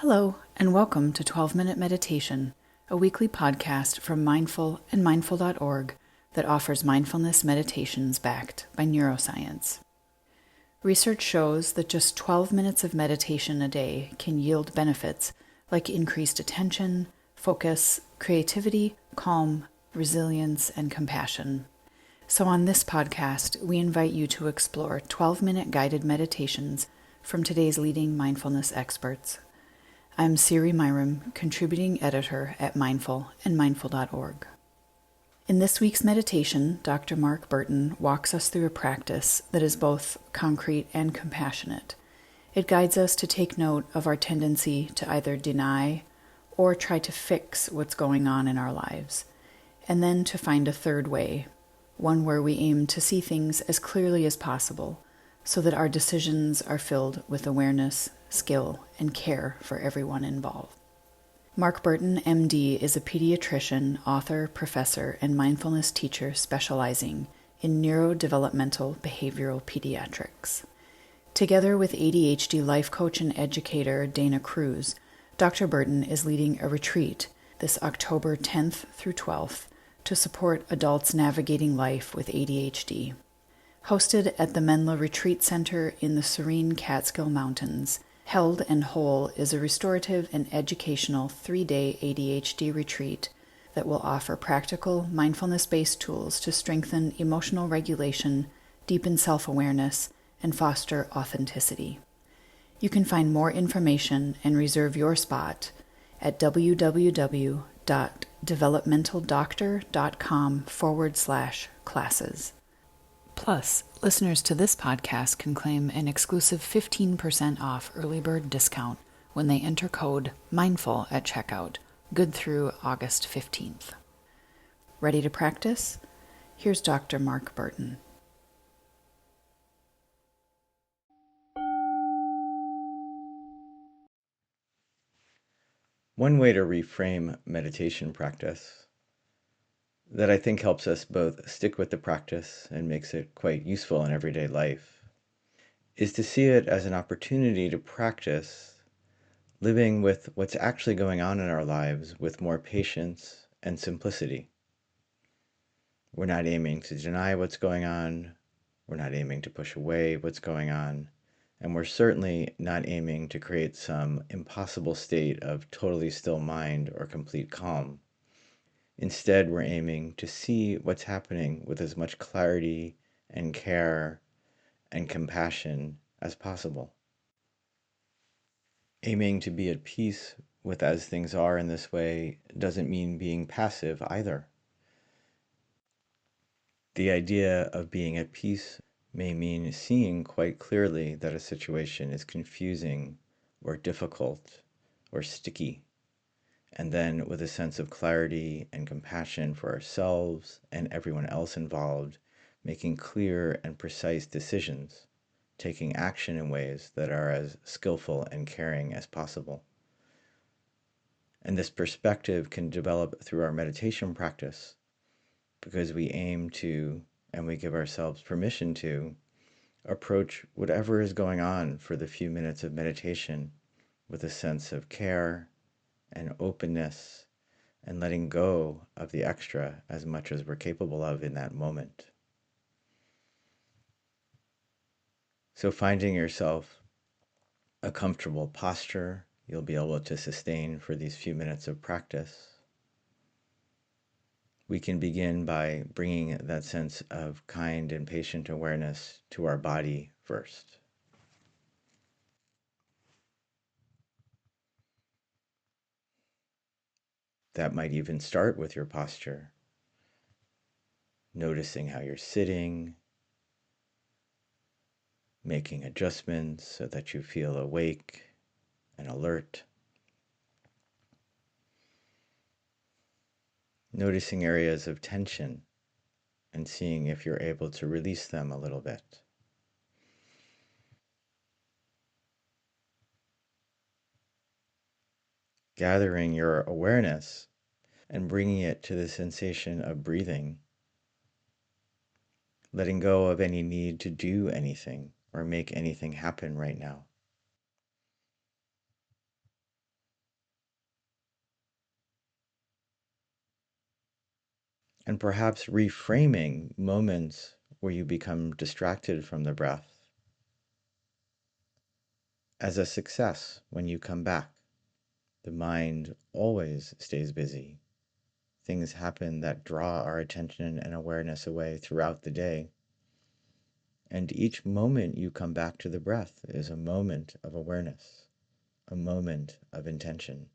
Hello, and welcome to 12-Minute Meditation, a weekly podcast from Mindful and mindful.org that offers mindfulness meditations backed by neuroscience. Research shows that just 12 minutes of meditation a day can yield benefits like increased attention, focus, creativity, calm, resilience, and compassion. So on this podcast, we invite you to explore 12-minute guided meditations from today's leading mindfulness experts. I'm Siri Myram, contributing editor at Mindful and mindful.org. In this week's meditation, Dr. Mark Bertin walks us through a practice that is both concrete and compassionate. It guides us to take note of our tendency to either deny or try to fix what's going on in our lives, and then to find a third way, one where we aim to see things as clearly as possible, so that our decisions are filled with awareness, skill, and care for everyone involved. Mark Bertin, MD, is a pediatrician, author, professor, and mindfulness teacher specializing in neurodevelopmental behavioral pediatrics. Together with ADHD life coach and educator Dana Cruz, Dr. Bertin is leading a retreat this October 10th through 12th to support adults navigating life with ADHD. Hosted at the Menla Retreat Center in the serene Catskill Mountains, Held and Whole is a restorative and educational 3-day ADHD retreat that will offer practical, mindfulness-based tools to strengthen emotional regulation, deepen self-awareness, and foster authenticity. You can find more information and reserve your spot at www.developmentaldoctor.com/classes. Plus, listeners to this podcast can claim an exclusive 15% off early bird discount when they enter code MINDFUL at checkout, good through August 15th. Ready to practice? Here's Dr. Mark Bertin. One way to reframe meditation practice that I think helps us both stick with the practice and makes it quite useful in everyday life is to see it as an opportunity to practice living with what's actually going on in our lives with more patience and simplicity. We're not aiming to deny what's going on. We're not aiming to push away what's going on. And we're certainly not aiming to create some impossible state of totally still mind or complete calm. Instead, we're aiming to see what's happening with as much clarity and care and compassion as possible. Aiming to be at peace with as things are in this way doesn't mean being passive either. The idea of being at peace may mean seeing quite clearly that a situation is confusing or difficult or sticky, and then with a sense of clarity and compassion for ourselves and everyone else involved, making clear and precise decisions, taking action in ways that are as skillful and caring as possible. And this perspective can develop through our meditation practice because we aim to, and we give ourselves permission to, approach whatever is going on for the few minutes of meditation with a sense of care and openness and letting go of the extra as much as we're capable of in that moment. So finding yourself a comfortable posture you'll be able to sustain for these few minutes of practice. We can begin by bringing that sense of kind and patient awareness to our body first. That might even start with your posture, noticing how you're sitting, making adjustments so that you feel awake and alert. Noticing areas of tension and seeing if you're able to release them a little bit. Gathering your awareness and bringing it to the sensation of breathing, letting go of any need to do anything or make anything happen right now. And perhaps reframing moments where you become distracted from the breath as a success when you come back. The mind always stays busy. Things happen that draw our attention and awareness away throughout the day. And each moment you come back to the breath is a moment of awareness, a moment of intention.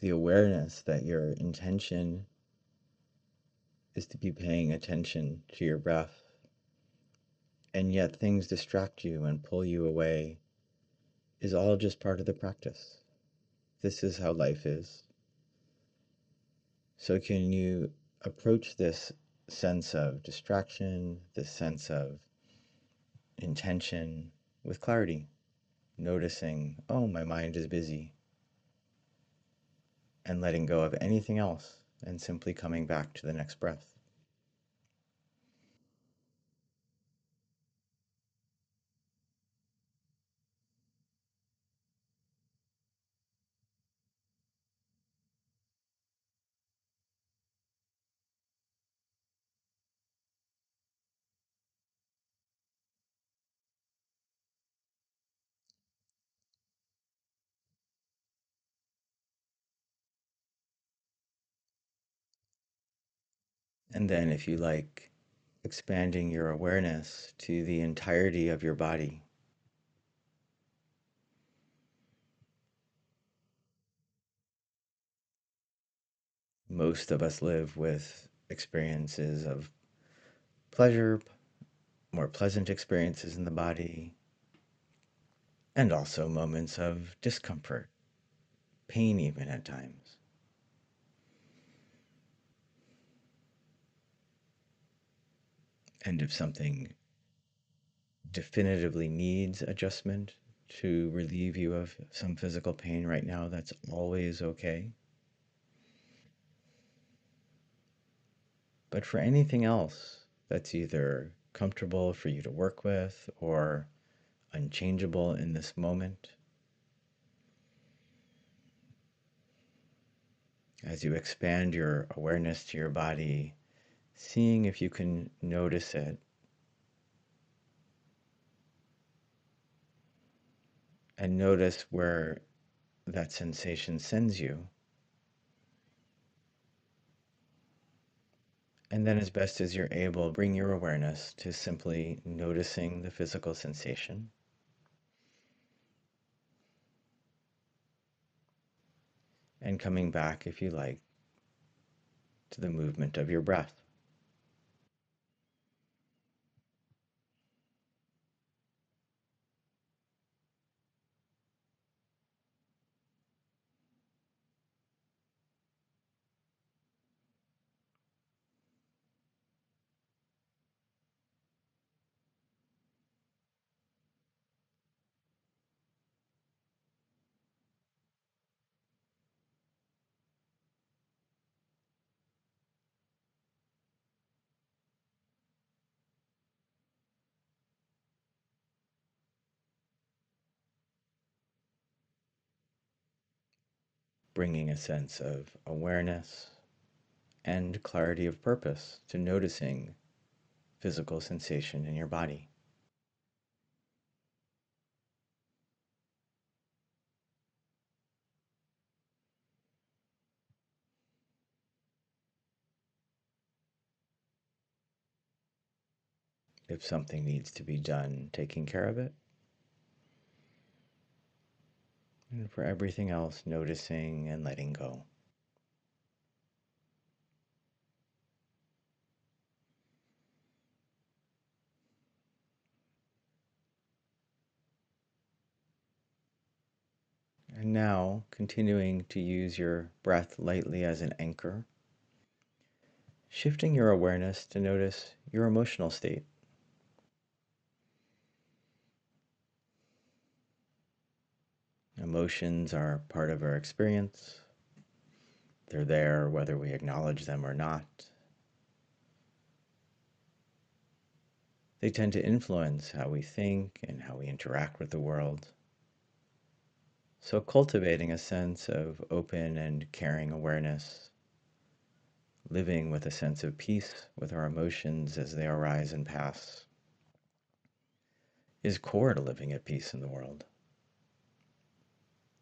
The awareness that your intention is to be paying attention to your breath, and yet things distract you and pull you away, is all just part of the practice. This is how life is. So, can you approach this sense of distraction, this sense of intention with clarity, noticing, oh, my mind is busy, and letting go of anything else and simply coming back to the next breath? And then, if you like, expanding your awareness to the entirety of your body. Most of us live with experiences of pleasure, more pleasant experiences in the body, and also moments of discomfort, pain, even at times. And if something definitively needs adjustment to relieve you of some physical pain right now, that's always okay. But for anything else that's either comfortable for you to work with or unchangeable in this moment, as you expand your awareness to your body, seeing if you can notice it and notice where that sensation sends you. And then, as best as you're able, bring your awareness to simply noticing the physical sensation and coming back, if you like, to the movement of your breath. Bringing a sense of awareness and clarity of purpose to noticing physical sensation in your body. If something needs to be done, taking care of it. And for everything else, noticing and letting go. And now, continuing to use your breath lightly as an anchor, shifting your awareness to notice your emotional state. Emotions are part of our experience. They're there whether we acknowledge them or not. They tend to influence how we think and how we interact with the world. So cultivating a sense of open and caring awareness, living with a sense of peace with our emotions as they arise and pass, is core to living at peace in the world.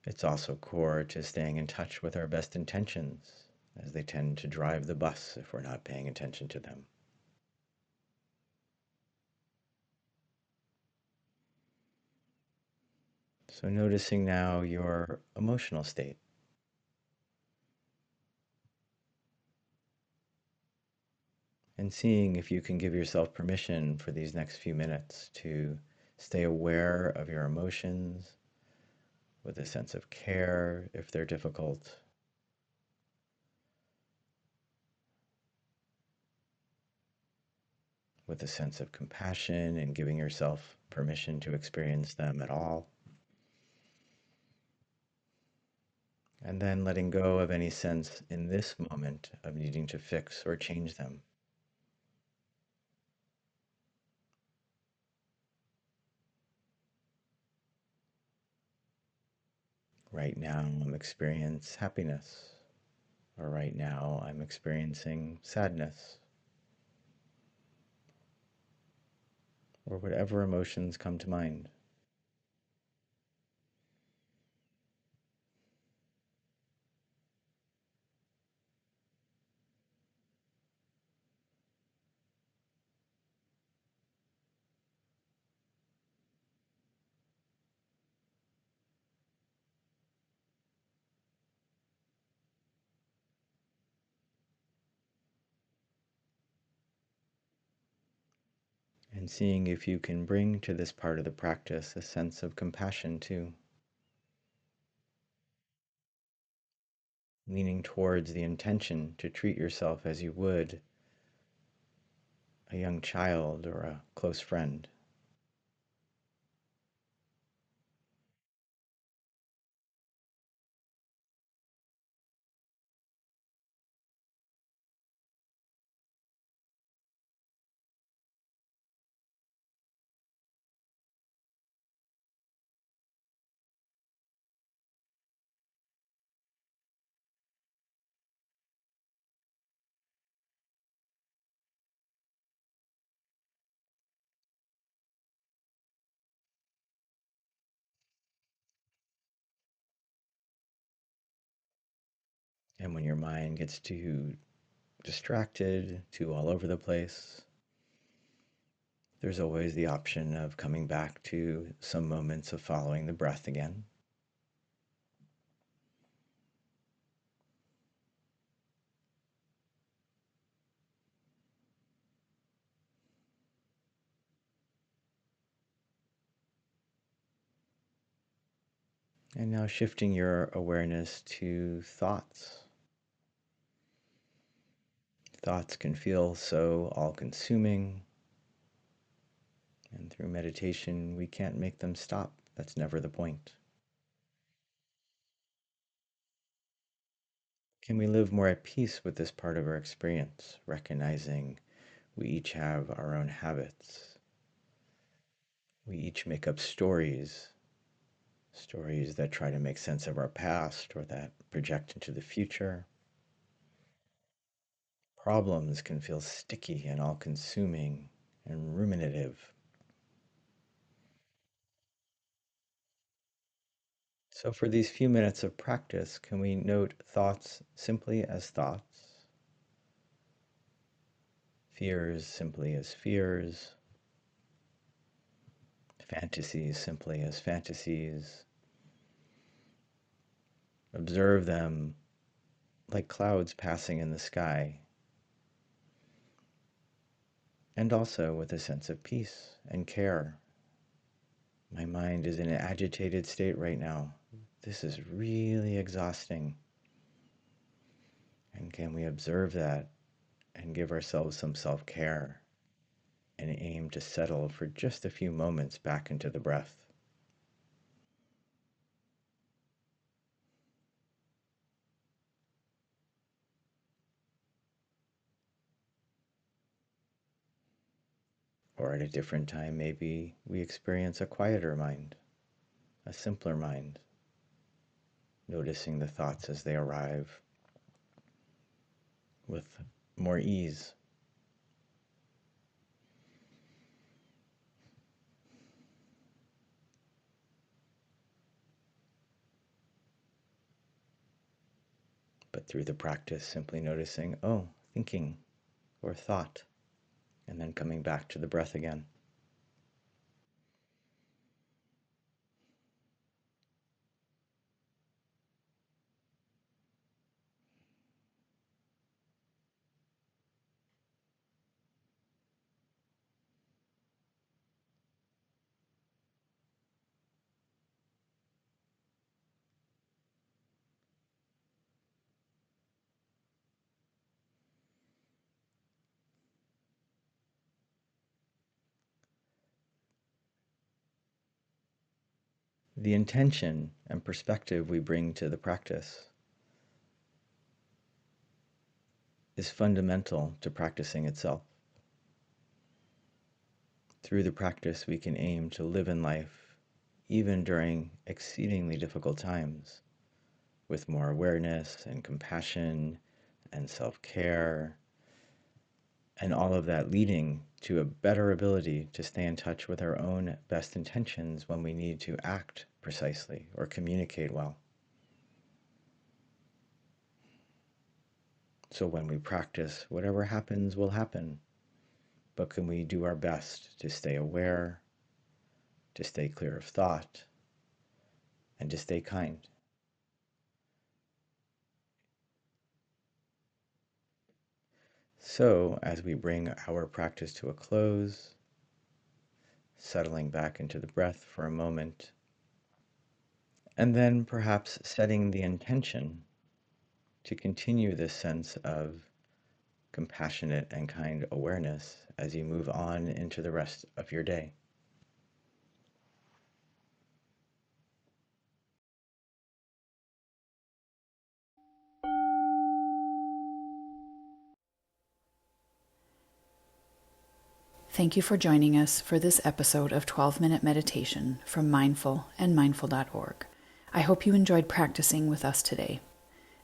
It's also core to staying in touch with our best intentions, as they tend to drive the bus if we're not paying attention to them. So noticing now your emotional state. And seeing if you can give yourself permission for these next few minutes to stay aware of your emotions with a sense of care if they're difficult, with a sense of compassion and giving yourself permission to experience them at all. And then letting go of any sense in this moment of needing to fix or change them. Right now, I'm experiencing happiness, or right now, I'm experiencing sadness, or whatever emotions come to mind. And seeing if you can bring to this part of the practice a sense of compassion too, leaning towards the intention to treat yourself as you would a young child or a close friend. And when your mind gets too distracted, too all over the place, there's always the option of coming back to some moments of following the breath again. And now shifting your awareness to thoughts. Thoughts can feel so all consuming, and through meditation, we can't make them stop. That's never the point. Can we live more at peace with this part of our experience, recognizing we each have our own habits? We each make up stories, stories that try to make sense of our past or that project into the future. Problems can feel sticky and all consuming and ruminative. So, for these few minutes of practice, can we note thoughts simply as thoughts, fears simply as fears, fantasies simply as fantasies? Observe them like clouds passing in the sky, and also with a sense of peace and care. My mind is in an agitated state right now. this is really exhausting. And can we observe that and give ourselves some self-care and aim to settle for just a few moments back into the breath? Or at a different time, maybe we experience a quieter mind, a simpler mind, noticing the thoughts as they arrive with more ease. But through the practice, simply noticing, oh, thinking or thought, and then coming back to the breath again. The intention and perspective we bring to the practice is fundamental to practicing itself. Through the practice, we can aim to live in life, even during exceedingly difficult times, with more awareness and compassion and self-care, and all of that leading to a better ability to stay in touch with our own best intentions when we need to act precisely or communicate well. So when we practice, whatever happens will happen. But can we do our best to stay aware, to stay clear of thought, and to stay kind? So as we bring our practice to a close, settling back into the breath for a moment, and then perhaps setting the intention to continue this sense of compassionate and kind awareness as you move on into the rest of your day. Thank you for joining us for this episode of 12-Minute Meditation from Mindful and mindful.org. I hope you enjoyed practicing with us today.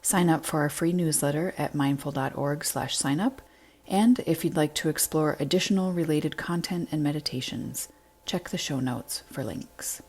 Sign up for our free newsletter at mindful.org/signup, and if you'd like to explore additional related content and meditations, check the show notes for links.